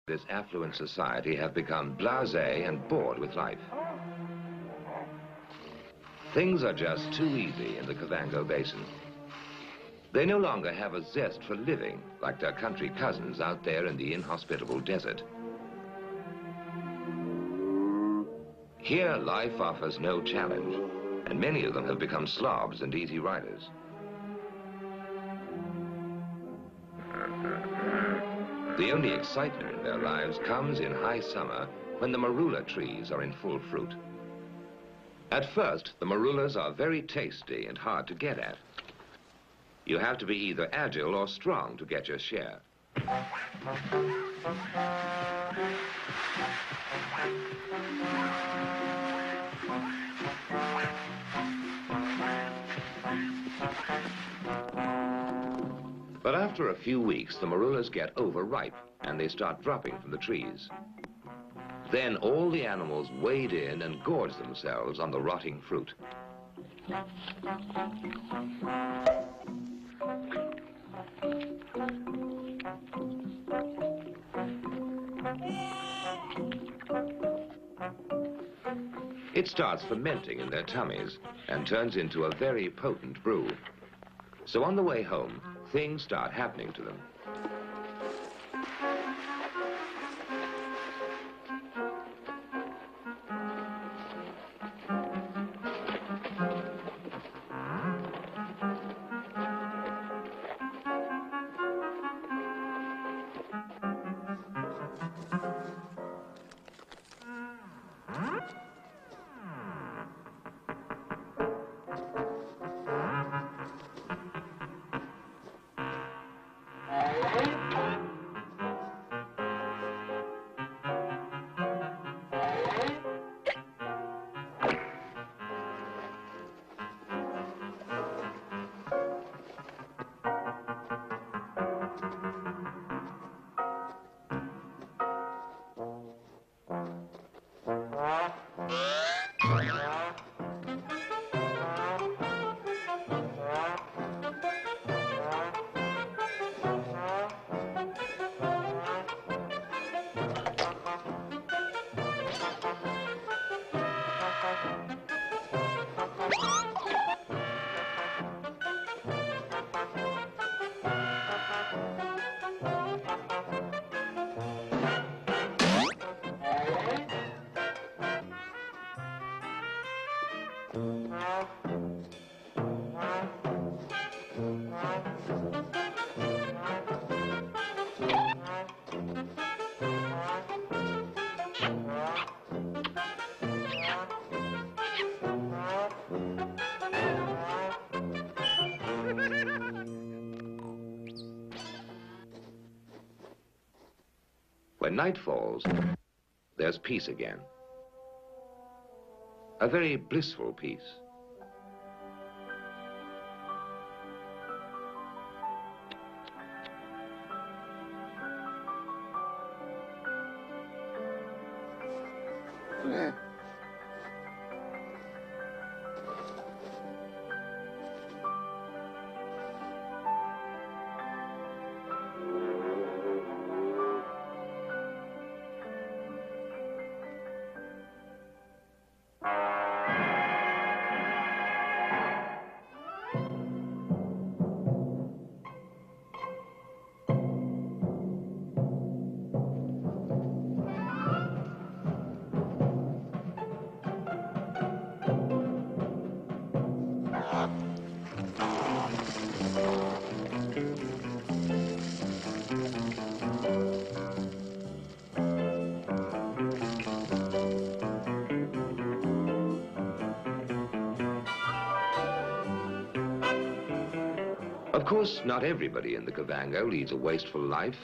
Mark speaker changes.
Speaker 1: This affluent society have become blasé and bored with life. Things are just too easy in the Kavango Basin. They no longer have a zest for living like their country cousins out there in the inhospitable desert. Here, life offers no challenge, and many of them have become slobs and easy riders. The only excitement in their lives comes in high summer when the marula trees are in full fruit. At first, the marulas are very tasty and hard to get at. You have to be either agile or strong to get your share. But after a few weeks, the marulas get overripe and they start dropping from the trees. Then all the animals wade in and gorge themselves on the rotting fruit. It starts fermenting in their tummies and turns into a very potent brew. So on the way home, things start happening to them. When night falls, there's peace again. A very blissful peace. Of course, not everybody in the Kavango leads a wasteful life.